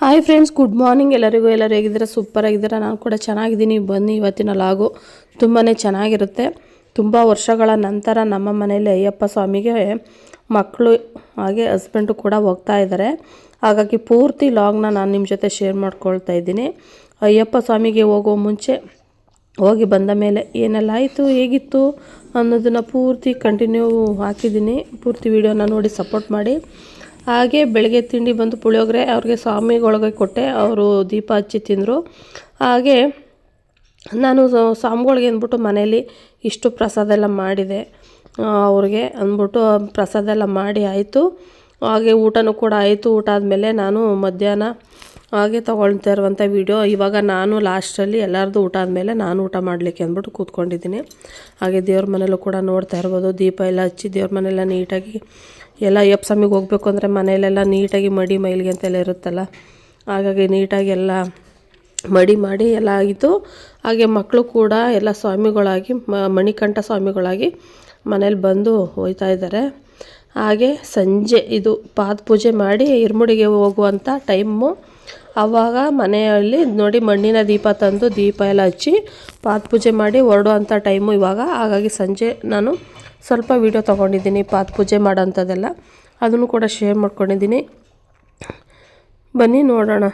Hi friends, good morning. ಎಲ್ಲರೂ ಹೇಗಿದ್ದೀರಾ? Super ಆಗಿದ್ದೀರಾ? ನಾನು ಕೂಡ ಚೆನ್ನಾಗಿದ್ದೀನಿ. ಬನ್ನಿ, ಇವತ್ತಿನ ಲಾಗು ತುಂಬಾ ಚೆನ್ನಾಗಿರುತ್ತೆ. ತುಂಬ ವರ್ಷಗಳ ನಂತರ ನಮ್ಮ ಮನೆಯಲ್ಲಿ ಅಯ್ಯಪ್ಪ ಸ್ವಾಮಿಗೆ ಮಕ್ಕಳು ಹಾಗೆ ಹಸ್ಬೆಂಡು ಕೂಡ ಹೋಗ್ತಾ ಇದ್ದಾರೆ. ಹಾಗಾಗಿ ಪೂರ್ತಿ ಲಾಗ್ನ ನಾನು ನಿಮ್ಮ ಜೊತೆ ಶೇರ್ ಮಾಡ್ಕೊಳ್ತಾ ಇದ್ದೀನಿ. ಅಯ್ಯಪ್ಪ ಸ್ವಾಮಿಗೆ ಹೋಗೋ ಮುಂಚೆ ಹೋಗಿ ಬಂದ ಮೇಲೆ ಏನೆಲ್ಲ ಆಯಿತು, ಹೇಗಿತ್ತು ಅನ್ನೋದನ್ನು ಪೂರ್ತಿ ಕಂಟಿನ್ಯೂ ಹಾಕಿದ್ದೀನಿ. ಪೂರ್ತಿ ವಿಡಿಯೋನ ನೋಡಿ ಸಪೋರ್ಟ್ ಮಾಡಿ. ಹಾಗೆ ಬೆಳಗ್ಗೆ ತಿಂಡಿ ಬಂದು ಪುಳಿಯೋಗರೆ ಅವ್ರಿಗೆ ಸ್ವಾಮಿಗಳಿಗೆ ಕೊಟ್ಟೆ. ಅವರು ದೀಪ ಹಚ್ಚಿ ತಿಂದರು. ಹಾಗೆ ನಾನು ಸ್ವಾಮಿಗಳಿಗೆ ಅಂದ್ಬಿಟ್ಟು ಮನೇಲಿ ಇಷ್ಟು ಪ್ರಸಾದ ಎಲ್ಲ ಮಾಡಿದೆ ಅವ್ರಿಗೆ ಅಂದ್ಬಿಟ್ಟು ಪ್ರಸಾದ ಎಲ್ಲ ಮಾಡಿ ಆಯಿತು. ಹಾಗೆ ಊಟನೂ ಕೂಡ ಆಯಿತು. ಊಟ ಆದಮೇಲೆ ನಾನು ಮಧ್ಯಾಹ್ನ ಹಾಗೆ ತೊಗೊಳ್ತಾ ಇರುವಂಥ ವೀಡಿಯೋ. ಇವಾಗ ನಾನು ಲಾಸ್ಟಲ್ಲಿ ಎಲ್ಲರದ್ದು ಊಟ ಆದಮೇಲೆ ನಾನು ಊಟ ಮಾಡಲಿಕ್ಕೆ ಅಂದ್ಬಿಟ್ಟು ಕೂತ್ಕೊಂಡಿದ್ದೀನಿ. ಹಾಗೆ ದೇವ್ರ ಮನೆಯಲ್ಲೂ ಕೂಡ ನೋಡ್ತಾ ಇರ್ಬೋದು, ದೀಪ ಎಲ್ಲ ಹಚ್ಚಿ ದೇವ್ರ ಮನೆಯೆಲ್ಲ ನೀಟಾಗಿ ಎಲ್ಲ ಅಯ್ಯಪ್ಪ ಸ್ವಾಮಿಗೆ ಹೋಗಬೇಕು ಅಂದರೆ ಮನೆಯಲ್ಲೆಲ್ಲ ನೀಟಾಗಿ ಮಡಿ ಮೈಲಿಗೆ ಅಂತೆಲ್ಲ ಇರುತ್ತಲ್ಲ, ಹಾಗಾಗಿ ನೀಟಾಗಿ ಎಲ್ಲ ಮಡಿ ಮಾಡಿ ಎಲ್ಲ ಆಗಿತ್ತು. ಹಾಗೆ ಮಕ್ಕಳು ಕೂಡ ಎಲ್ಲ ಸ್ವಾಮಿಗಳಾಗಿ ಮಣಿಕಂಠ ಸ್ವಾಮಿಗಳಾಗಿ ಮನೇಲಿ ಬಂದು ಹೋಗ್ತಾ ಇದ್ದಾರೆ. ಹಾಗೆ ಸಂಜೆ ಇದು ಪಾದ ಪೂಜೆ ಮಾಡಿ ಇರ್ಮುಡಿಗೆ ಹೋಗುವಂಥ ಟೈಮು. ಆವಾಗ ಮನೆಯಲ್ಲಿ ನೋಡಿ ಮಣ್ಣಿನ ದೀಪ ತಂದು ದೀಪ ಎಲ್ಲ ಹಚ್ಚಿ ಪಾದ ಪೂಜೆ ಮಾಡಿ ಹೊರಡುವಂಥ ಟೈಮು ಇವಾಗ. ಹಾಗಾಗಿ ಸಂಜೆ ನಾನು ಸ್ವಲ್ಪ ವೀಡಿಯೋ ತೊಗೊಂಡಿದ್ದೀನಿ ಪಾದ ಪೂಜೆ ಮಾಡೋಂಥದ್ದೆಲ್ಲ, ಅದನ್ನು ಕೂಡ ಶೇರ್ ಮಾಡ್ಕೊಂಡಿದ್ದೀನಿ. ಬನ್ನಿ ನೋಡೋಣ.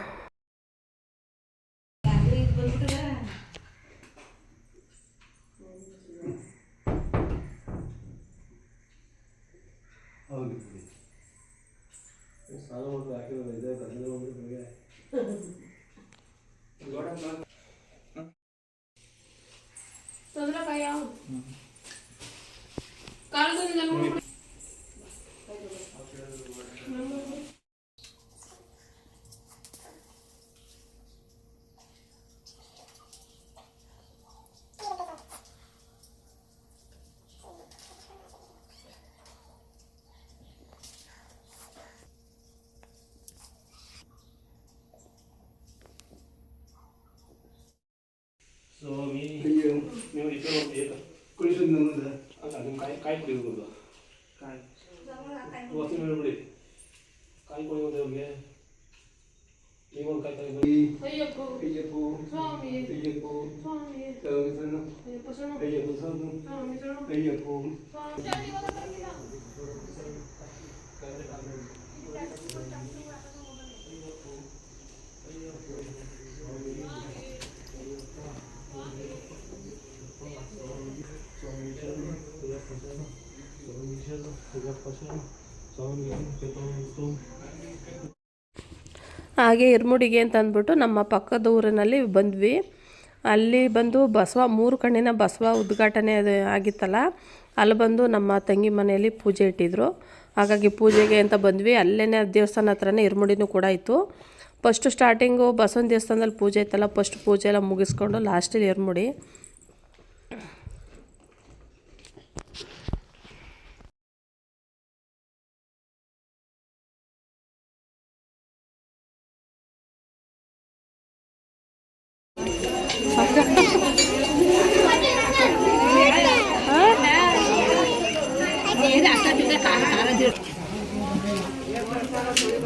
ನೀವು ಕುಳಿಸುತ್ತೆ ನಿಮ್ಮ ಕಾಯಿ ಕುಡಿಯೋದು ಕಾಯಿ ಬಿಡಿ ಕಾಯಿ ಕುಡಿಯೋದು ಅವ್ರಿಗೆ. ನೀವೊಂದು ಕಾಯಿ ಕಾಯಿ ಅಯ್ಯಪ್ಪ ಸ್ವಾಮಿ ಅಯ್ಯಪ್ಪ ಸ್ವಾಮಿ ಅಯ್ಯಪ್ಪ ಸ್ವಾಮಿ ಅಯ್ಯಪ್ಪ. ಹಾಗೆ ಇರ್ಮುಡಿಗೆ ಅಂತ ಅಂದ್ಬಿಟ್ಟು ನಮ್ಮ ಪಕ್ಕದ ಊರಿನಲ್ಲಿ ಬಂದ್ವಿ. ಅಲ್ಲಿ ಬಂದು ಬಸವ 3 ಕಣ್ಣಿನ ಬಸವ ಉದ್ಘಾಟನೆ ಅದು ಆಗಿತ್ತಲ್ಲ, ಅಲ್ಲಿ ಬಂದು ನಮ್ಮ ತಂಗಿ ಮನೆಯಲ್ಲಿ ಪೂಜೆ ಇಟ್ಟಿದ್ರು. ಹಾಗಾಗಿ ಪೂಜೆಗೆ ಅಂತ ಬಂದ್ವಿ. ಅಲ್ಲೇ ದೇವಸ್ಥಾನ ಹತ್ರನೇ ಇರ್ಮುಡಿನೂ ಕೂಡ ಇತ್ತು. ಫಸ್ಟು ಸ್ಟಾರ್ಟಿಂಗು ಬಸವನ ದೇವಸ್ಥಾನದಲ್ಲಿ ಪೂಜೆ ಇತ್ತಲ್ಲ, ಫಸ್ಟ್ ಪೂಜೆ ಎಲ್ಲ ಮುಗಿಸ್ಕೊಂಡು ಲಾಸ್ಟಲ್ಲಿ ಇರ್ಮುಡಿ.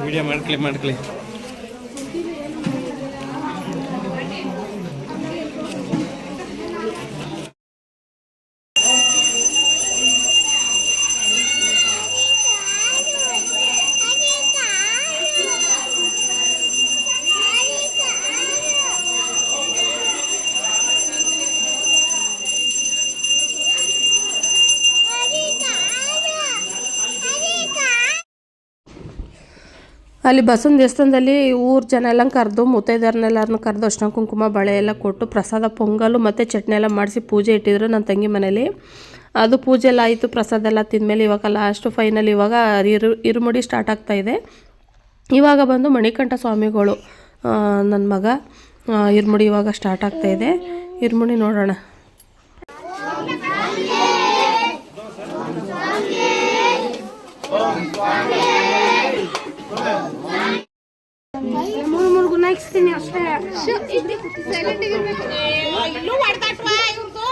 ವಿಡಿಯೋ ಮಾಡ್ಕೊಳ್ಳಿ. ಅಲ್ಲಿ ಬಸವನ ದೇವಸ್ಥಾನದಲ್ಲಿ ಊರ ಜನ ಎಲ್ಲ ಕರೆದು ಮುತ್ತೈದೆಯರನ್ನೆಲ್ಲರನ್ನು ಕರೆದು ಅರ್ಶಿನ ಕುಂಕುಮ ಬಳೆ ಎಲ್ಲ ಕೊಟ್ಟು ಪ್ರಸಾದ ಪೊಂಗಲು ಮತ್ತು ಚಟ್ನಿ ಎಲ್ಲ ಮಾಡಿಸಿ ಪೂಜೆ ಇಟ್ಟಿದ್ರು ನನ್ನ ತಂಗಿ ಮನೇಲಿ. ಅದು ಪೂಜೆ ಎಲ್ಲ ಆಯಿತು. ಪ್ರಸಾದ ಎಲ್ಲ ತಿಂದಮೇಲೆ ಇವಾಗ ಲಾಸ್ಟ್ ಫೈನಲ್ ಇವಾಗ ಇರುಮುಡಿ ಸ್ಟಾರ್ಟ್ ಆಗ್ತಾಯಿದೆ. ಇವಾಗ ಬಂದು ಮಣಿಕಂಠ ಸ್ವಾಮಿಗಳು ನನ್ನ ಮಗ ಇರುಮುಡಿ ಇವಾಗ ಸ್ಟಾರ್ಟ್ ಆಗ್ತಾಯಿದೆ. ಇರುಮುಡಿ ನೋಡೋಣ. ಹಾಕ್ಸ್ತೀನಿ ಅಷ್ಟೇ. ಇಲ್ಲೂ ಮಾಡ್ತಾಟ್ವಾ ಇವ್ರದ್ದು.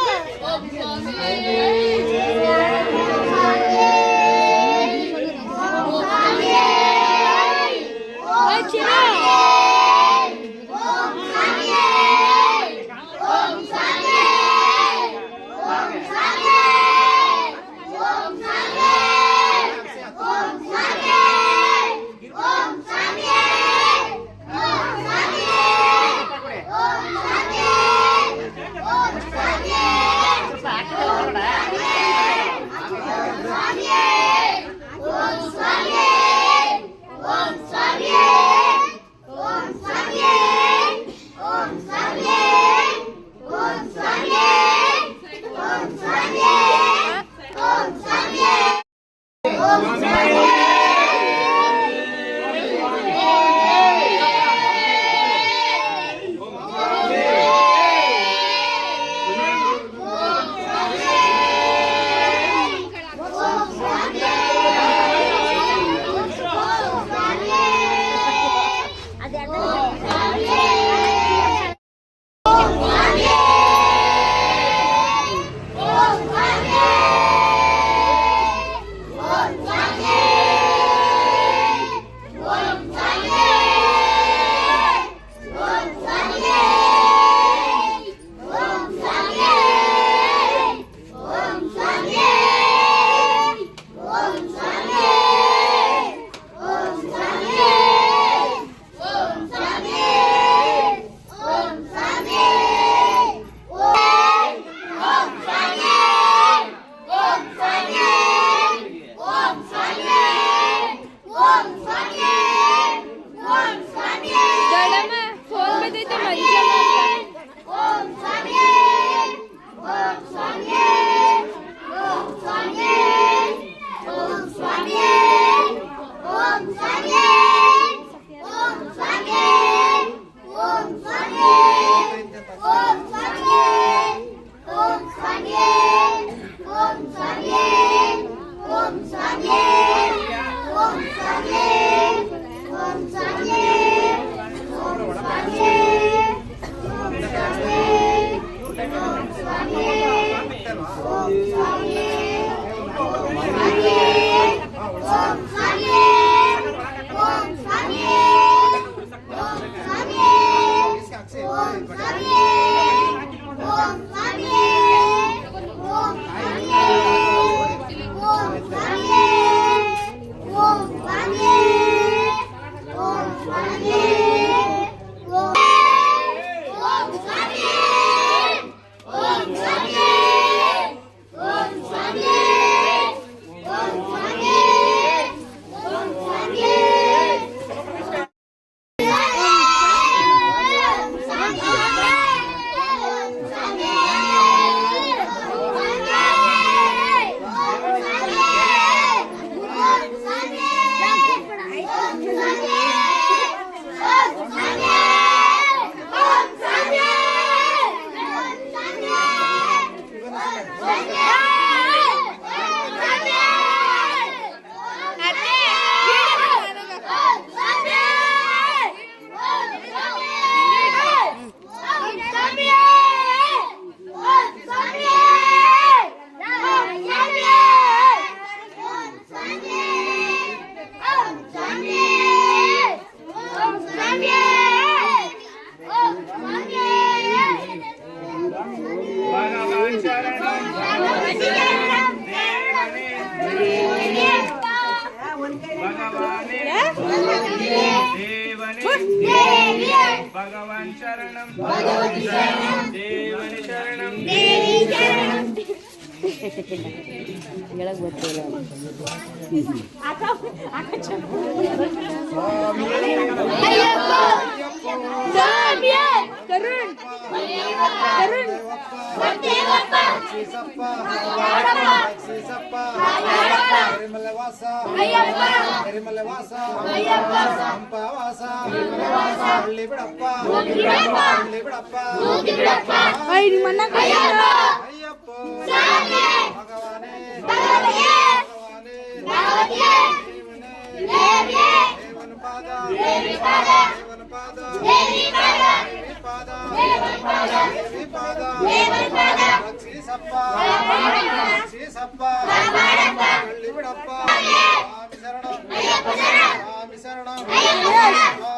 भगवान शरणम देवनि शरणम ಹೇಳಕ್ ಗೊತ್ತಿಲ್ಲ शरणम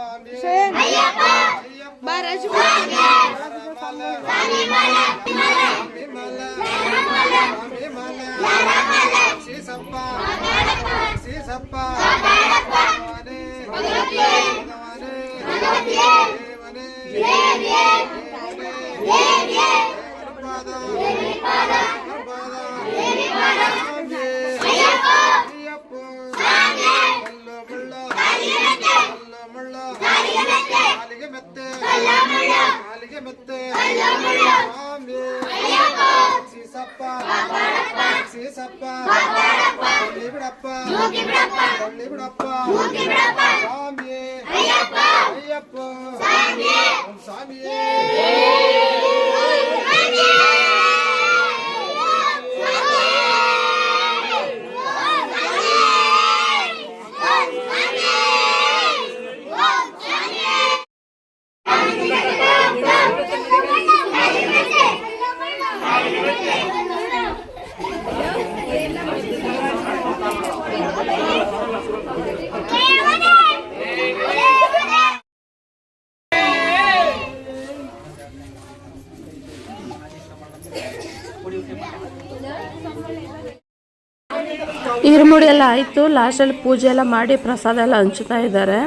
ಇರುಮುಡಿ ಎಲ್ಲ ಆಯಿತು. ಲಾಸ್ಟಲ್ಲಿ ಪೂಜೆ ಎಲ್ಲ ಮಾಡಿ ಪ್ರಸಾದ ಎಲ್ಲ ಹಂಚ್ತಾ ಇದ್ದಾರೆ.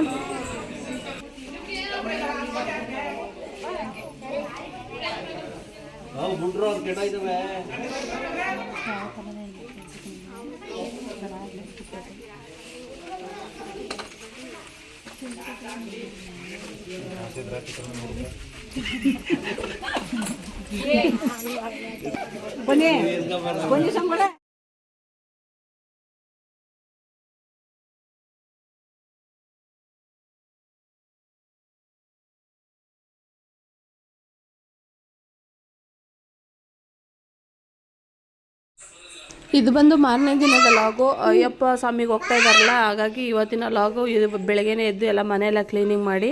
ಇದು ಬಂದು ಮಾರನೇ ದಿನದ ಲಾಗು. ಅಯ್ಯಪ್ಪ ಸ್ವಾಮಿಗೆ ಹೋಗ್ತಾ ಇದ್ದಾರಲ್ಲ, ಹಾಗಾಗಿ ಇವತ್ತಿನ ಲಾಗು. ಇದು ಬೆಳಗ್ಗೆನೇ ಎದ್ದು ಎಲ್ಲ ಮನೆಯೆಲ್ಲ ಕ್ಲೀನಿಂಗ್ ಮಾಡಿ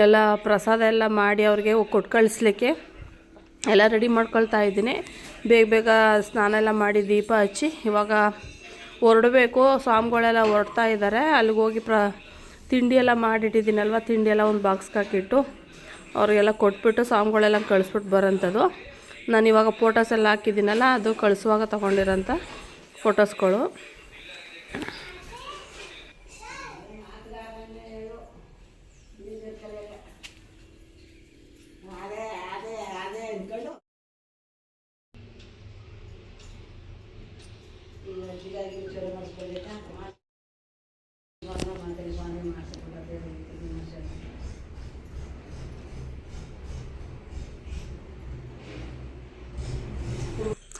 ಎಲ್ಲ ಪ್ರಸಾದ ಎಲ್ಲ ಮಾಡಿ ಅವ್ರಿಗೆ ಕೊಟ್ಟು ಕಳಿಸ್ಲಿಕ್ಕೆ ಎಲ್ಲ ರೆಡಿ ಮಾಡ್ಕೊಳ್ತಾ ಇದ್ದೀನಿ. ಬೇಗ ಬೇಗ ಸ್ನಾನ ಎಲ್ಲ ಮಾಡಿ ದೀಪ ಹಚ್ಚಿ ಇವಾಗ ಹೊರಡಬೇಕು. ಸ್ವಾಮಿಗಳೆಲ್ಲ ಹೊರಡ್ತಾ ಇದ್ದಾರೆ. ಅಲ್ಲಿಗೆ ಹೋಗಿ ತಿಂಡಿ ಎಲ್ಲ ಮಾಡಿಟ್ಟಿದ್ದೀನಲ್ವ, ತಿಂಡಿ ಎಲ್ಲ ಒಂದು ಬಾಕ್ಸ್ಗೆ ಹಾಕಿಟ್ಟು ಅವ್ರಿಗೆಲ್ಲ ಕೊಟ್ಬಿಟ್ಟು ಸ್ವಾಮಿಗಳೆಲ್ಲ ಕಳಿಸ್ಬಿಟ್ಟು ಬರೋಂಥದ್ದು. ನಾನು ಇವಾಗ ಫೋಟೋಸ್ ಎಲ್ಲ ಹಾಕಿದ್ದೀನಲ್ಲ, ಅದು ಕಳಿಸುವಾಗ ತೊಗೊಂಡಿರೋಂಥ ಫೋಟೋಸ್ಗಳು.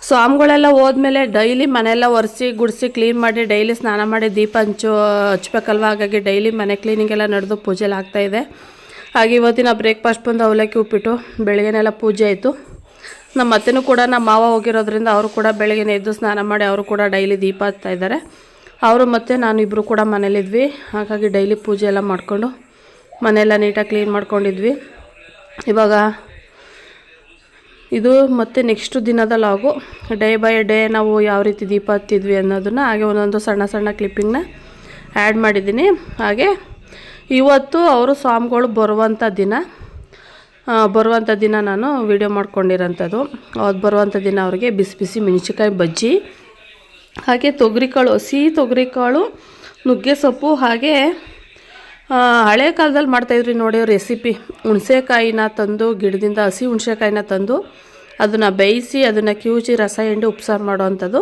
ಸ್ವಾಮಿಗಳೆಲ್ಲ ಹೋದ್ಮೇಲೆ ಡೈಲಿ ಮನೆಯೆಲ್ಲ ಒರೆಸಿ ಗುಡಿಸಿ ಕ್ಲೀನ್ ಮಾಡಿ ಡೈಲಿ ಸ್ನಾನ ಮಾಡಿ ದೀಪ ಹಚ್ಬೇಕಲ್ವ. ಹಾಗಾಗಿ ಡೈಲಿ ಮನೆ ಕ್ಲೀನಿಂಗ್ ಎಲ್ಲ ನಡೆದು ಪೂಜೆ ಎಲ್ಲ ಆಗ್ತಾಯಿದೆ. ಹಾಗೆ ಇವತ್ತಿನ ಬ್ರೇಕ್ಫಾಸ್ಟ್ ಬಂದು ಅವಲಕ್ಕಿ ಉಪ್ಪಿಟ್ಟು. ಬೆಳಗ್ಗೆನೆಲ್ಲ ಪೂಜೆ ಆಯಿತು. ನಮ್ಮ ಅತ್ತೆನೂ ಕೂಡ ನಮ್ಮ ಮಾವ ಹೋಗಿರೋದ್ರಿಂದ ಅವರು ಕೂಡ ಬೆಳಗ್ಗೆನೇ ಎದ್ದು ಸ್ನಾನ ಮಾಡಿ ಅವರು ಕೂಡ ಡೈಲಿ ದೀಪ ಹಚ್ತಾ ಇದ್ದಾರೆ. ಅವರು ಮತ್ತು ನಾನು ಇಬ್ಬರು ಕೂಡ ಮನೇಲಿದ್ವಿ. ಹಾಗಾಗಿ ಡೈಲಿ ಪೂಜೆ ಎಲ್ಲ ಮಾಡಿಕೊಂಡು ಮನೆಯೆಲ್ಲ ನೀಟಾಗಿ ಕ್ಲೀನ್ ಮಾಡ್ಕೊಂಡಿದ್ವಿ. ಇವಾಗ ಇದು ಮತ್ತು ನೆಕ್ಸ್ಟ್ ದಿನದ ಲಾಗು. ಡೇ ಬೈ ಡೇ ನಾವು ಯಾವ ರೀತಿ ದೀಪ ಹತ್ತಿದ್ವಿ ಅನ್ನೋದನ್ನು ಹಾಗೆ ಒಂದೊಂದು ಸಣ್ಣ ಸಣ್ಣ ಕ್ಲಿಪ್ಪಿಂಗ್ನ ಆ್ಯಡ್ ಮಾಡಿದ್ದೀನಿ. ಹಾಗೆ ಇವತ್ತು ಅವರು ಸ್ವಾಮಿಗಳು ಬರುವಂಥ ದಿನ ನಾನು ವಿಡಿಯೋ ಮಾಡ್ಕೊಂಡಿರೋಂಥದ್ದು. ಅವತ್ತು ಬರುವಂಥ ದಿನ ಅವ್ರಿಗೆ ಬಿಸಿ ಬಿಸಿ ಮೆಣಸಿನ್ಕಾಯಿ ಬಜ್ಜಿ, ಹಾಗೆ ತೊಗರಿಕಾಳು, ಹಸಿ ತೊಗರಿಕಾಳು, ನುಗ್ಗೆ ಸೊಪ್ಪು, ಹಾಗೆ ಹಳೆ ಕಾಲದಲ್ಲಿ ಮಾಡ್ತಾಯಿದ್ರಿ ನೋಡಿ ರೆಸಿಪಿ. ಹುಣಸೆಕಾಯಿನ ತಂದು ಗಿಡದಿಂದ ಹಸಿ ಹುಣಸೆಕಾಯಿನ ತಂದು ಅದನ್ನು ಬೇಯಿಸಿ ಅದನ್ನು ಕಿವುಚಿ ರಸ ಹಿಂಡಿ ಉಪ್ಸಾರು ಮಾಡೋವಂಥದ್ದು.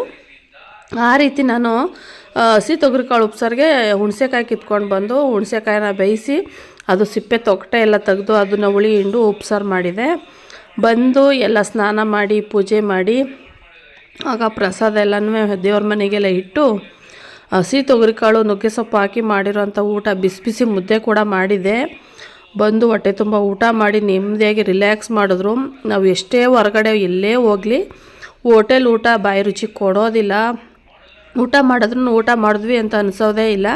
ಆ ರೀತಿ ನಾನು ಹಸಿ ತೊಗರಿಕಾಳು ಉಪ್ಸಾರಿಗೆ ಹುಣಸೆಕಾಯಿ ಕಿತ್ಕೊಂಡು ಬಂದು ಹುಣಸೆಕಾಯಿನ ಬೇಯಿಸಿ ಅದು ಸಿಪ್ಪೆ ತೊಗಟೆ ಎಲ್ಲ ತೆಗೆದು ಅದನ್ನು ಹುಳಿ ಹಿಂಡು ಉಪ್ಸಾರು ಮಾಡಿದೆ. ಬಂದು ಎಲ್ಲ ಸ್ನಾನ ಮಾಡಿ ಪೂಜೆ ಮಾಡಿ ಆಗ ಪ್ರಸಾದ ಎಲ್ಲನೂ ದೇವ್ರ ಮನೆಗೆಲ್ಲ ಇಟ್ಟು ಹಸಿ ತೊಗರಿಕಾಳು ನುಗ್ಗೆ ಸೊಪ್ಪು ಹಾಕಿ ಮಾಡಿರೋಂಥ ಊಟ ಬಿಸಿ ಬಿಸಿ ಮುದ್ದೆ ಕೂಡ ಮಾಡಿದೆ. ಬಂದು ಹೊಟ್ಟೆ ತುಂಬ ಊಟ ಮಾಡಿ ನೆಮ್ಮದಿಯಾಗಿ ರಿಲ್ಯಾಕ್ಸ್ ಮಾಡಿದ್ರು. ನಾವು ಎಷ್ಟೇ ಹೊರಗಡೆ ಎಲ್ಲೇ ಹೋಗಲಿ ಹೋಟೆಲ್ ಊಟ ಬಾಯಿ ರುಚಿ ಕೊಡೋದಿಲ್ಲ. ಊಟ ಮಾಡಿದ್ರೂ ಊಟ ಮಾಡಿದ್ವಿ ಅಂತ ಅನಿಸೋದೇ ಇಲ್ಲ.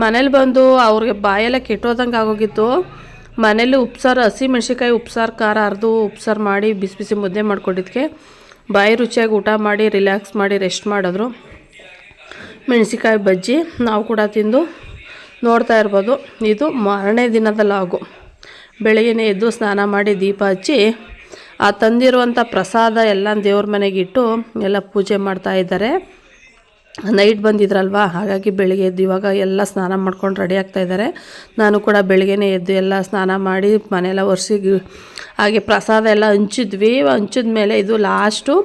ಮನೇಲಿ ಬಂದು ಅವ್ರಿಗೆ ಬಾಯೆಲ್ಲ ಕೆಟ್ಟೋದಂಗೆ ಆಗೋಗಿತ್ತು. ಮನೇಲಿ ಉಪ್ಸಾರು, ಹಸಿ ಮೆಣಸಿನ್ಕಾಯಿ ಉಪ್ಸಾರು, ಖಾರ ಅರ್ದು ಉಪ್ಸಾರು ಮಾಡಿ ಬಿಸಿ ಬಿಸಿ ಮುದ್ದೆ ಮಾಡ್ಕೊಂಡಿದ್ದಕ್ಕೆ ಬಾಯಿ ರುಚಿಯಾಗಿ ಊಟ ಮಾಡಿ ರಿಲ್ಯಾಕ್ಸ್ ಮಾಡಿ ರೆಸ್ಟ್ ಮಾಡಿದ್ರು. ಮೆಣಸಿನ್ಕಾಯಿ ಬಜ್ಜಿ ನಾವು ಕೂಡ ತಿಂದು ನೋಡ್ತಾ ಇರ್ಬೋದು, ಇದು ಮಾರನೇ ದಿನದ ಲಾಗು. ಬೆಳಗ್ಗೆನೇ ಎದ್ದು ಸ್ನಾನ ಮಾಡಿ ದೀಪ ಹಚ್ಚಿ ಆ ತಂದಿರುವಂಥ ಪ್ರಸಾದ ಎಲ್ಲ ದೇವ್ರ ಮನೆಗಿಟ್ಟು ಎಲ್ಲ ಪೂಜೆ ಮಾಡ್ತಾ ಇದ್ದಾರೆ. ನೈಟ್ ಬಂದಿದ್ರಲ್ವ, ಹಾಗಾಗಿ ಬೆಳಗ್ಗೆ ಎದ್ದು ಇವಾಗ ಎಲ್ಲ ಸ್ನಾನ ಮಾಡ್ಕೊಂಡು ರೆಡಿ ಆಗ್ತಾಯಿದ್ದಾರೆ. ನಾನು ಕೂಡ ಬೆಳಗ್ಗೆನೇ ಎದ್ದು ಎಲ್ಲ ಸ್ನಾನ ಮಾಡಿ ಮನೆಯೆಲ್ಲ ಒರೆಸಿ ಹಾಗೆ ಪ್ರಸಾದ ಎಲ್ಲ ಹಂಚಿದ ಮೇಲೆ ಇದು ಲಾಸ್ಟು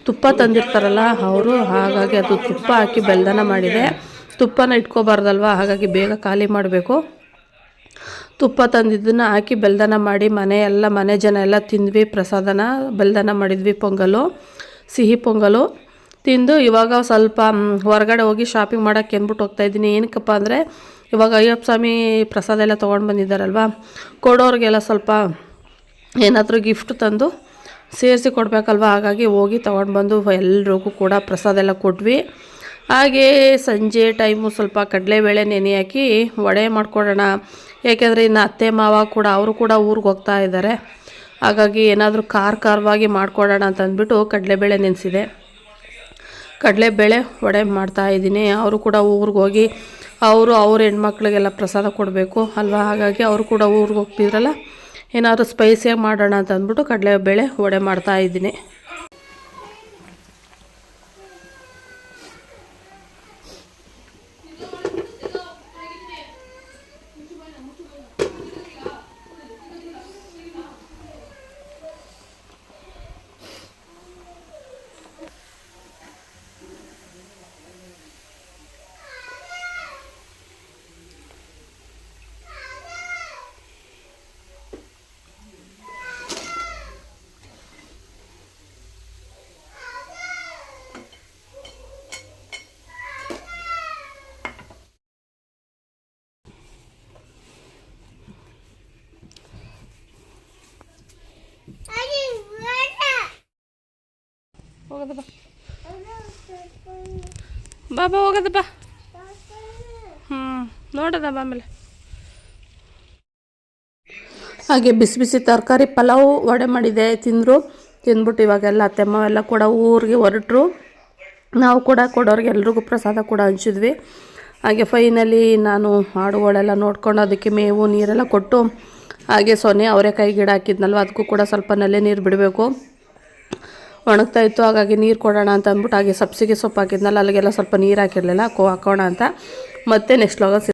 ತುಪ್ಪ ತಂದಿರ್ತಾರಲ್ಲ ಅವರು, ಹಾಗಾಗಿ ಅದು ತುಪ್ಪ ಹಾಕಿ ಬೆಲ್ದನ ಮಾಡಿದೆ. ತುಪ್ಪನ ಇಟ್ಕೋಬಾರ್ದಲ್ವ, ಹಾಗಾಗಿ ಬೇಗ ಖಾಲಿ ಮಾಡಬೇಕು. ತುಪ್ಪ ತಂದಿದ್ದನ್ನು ಹಾಕಿ ಬೆಲ್ದನ ಮಾಡಿ ಮನೆ ಜನ ಎಲ್ಲ ತಿಂದ್ವಿ. ಪ್ರಸಾದನ ಬೆಲ್ದನ ಮಾಡಿದ್ವಿ, ಪೊಂಗಲು, ಸಿಹಿ ಪೊಂಗಲು ತಿಂದು ಇವಾಗ ಸ್ವಲ್ಪ ಹೊರಗಡೆ ಹೋಗಿ ಶಾಪಿಂಗ್ ಮಾಡೋಕ್ಕೆ ಅಂದ್ಬಿಟ್ಟು ಹೋಗ್ತಾಯಿದ್ದೀನಿ. ಏನಕ್ಕಪ್ಪ ಅಂದರೆ ಇವಾಗ ಅಯ್ಯಪ್ಪ ಸ್ವಾಮಿ ಪ್ರಸಾದ ಎಲ್ಲ ತೊಗೊಂಡು ಬಂದಿದ್ದಾರಲ್ವ, ಕೊಡೋರಿಗೆಲ್ಲ ಸ್ವಲ್ಪ ಏನಾದರೂ ಗಿಫ್ಟ್ ತಂದು ಸೇರಿಸಿ ಕೊಡಬೇಕಲ್ವ, ಹಾಗಾಗಿ ಹೋಗಿ ತೊಗೊಂಡು ಬಂದು ಎಲ್ರಿಗೂ ಕೂಡ ಪ್ರಸಾದ ಎಲ್ಲ ಕೊಟ್ವಿ. ಹಾಗೇ ಸಂಜೆ ಟೈಮು ಸ್ವಲ್ಪ ಕಡಲೆಬೇಳೆ ನೆನೆ ಹಾಕಿ ವಡೆ ಮಾಡ್ಕೊಡೋಣ, ಏಕೆಂದರೆ ಇನ್ನು ಅತ್ತೆ ಮಾವ ಕೂಡ ಅವರು ಕೂಡ ಊರಿಗೆ ಹೋಗ್ತಾ ಇದ್ದಾರೆ. ಹಾಗಾಗಿ ಏನಾದರೂ ಖಾರವಾಗಿ ಮಾಡ್ಕೊಡೋಣ ಅಂತ ಅಂದ್ಬಿಟ್ಟು ಕಡಲೆಬೇಳೆ ನೆನೆಸಿದೆ. ಕಡಲೆಬೇಳೆ ವಡೆ ಮಾಡ್ತಾಯಿದ್ದೀನಿ. ಅವರು ಕೂಡ ಊರಿಗೆ ಹೋಗಿ ಅವ್ರ ಹೆಣ್ಮಕ್ಳಿಗೆಲ್ಲ ಪ್ರಸಾದ ಕೊಡಬೇಕು ಅಲ್ವಾ, ಹಾಗಾಗಿ ಅವರು ಕೂಡ ಊರಿಗೆ ಹೋಗ್ತಿದ್ರಲ್ಲ, ಏನಾದರೂ ಸ್ಪೈಸಿಯಾಗಿ ಮಾಡೋಣ ಅಂತ ಅಂದ್ಬಿಟ್ಟು ಕಡಲೆಬೇಳೆ ವಡೆ ಮಾಡ್ತಾಯಿದ್ದೀನಿ. ಹೋಗದ ಬಾ ಹೋಗದ ಬಾ. ನೋಡದ ಬಾ ಆಮೇಲೆ. ಹಾಗೆ ಬಿಸಿ ಬಿಸಿ ತರಕಾರಿ ಪಲಾವು ವಡೆ ಮಾಡಿದೆ, ತಿಂದ್ಬಿಟ್ಟು ಇವಾಗೆಲ್ಲ ಅತ್ತೆಮ್ಮ ಎಲ್ಲ ಕೂಡ ಊರಿಗೆ ಹೊರಟರು. ನಾವು ಕೂಡ ಕೊಡೋರಿಗೆ ಎಲ್ರಿಗೂ ಪ್ರಸಾದ ಕೂಡ ಹಂಚಿದ್ವಿ. ಹಾಗೆ ಫೈನಲಿ ನಾನು ಹಾಡುಗಳೆಲ್ಲ ನೋಡ್ಕೊಂಡು ಅದಕ್ಕೆ ಮೇವು ನೀರೆಲ್ಲ ಕೊಟ್ಟು, ಹಾಗೆ ಅವರೆಕಾಯಿ ಗಿಡ ಹಾಕಿದ್ನಲ್ವ, ಅದಕ್ಕೂ ಕೂಡ ಸ್ವಲ್ಪ ನಲ್ಲೆ ನೀರು ಬಿಡಬೇಕು, ಒಣಗ್ತಾ ಇತ್ತು. ಹಾಗಾಗಿ ನೀರು ಕೊಡೋಣ ಅಂತ ಅಂದ್ಬಿಟ್ಟು ಹಾಗೆ ಸಬ್ಸಿಗೆ ಸೊಪ್ಪು ಹಾಕಿದ್ನಲ್ಲ, ಅಲ್ಲಿಗೆಲ್ಲ ಸ್ವಲ್ಪ ನೀರು ಹಾಕಿರಲಿಲ್ಲ, ಹಾಕೋಣ ಅಂತ. ಮತ್ತೆ ನೆಕ್ಸ್ಟ್ ಲಾಗ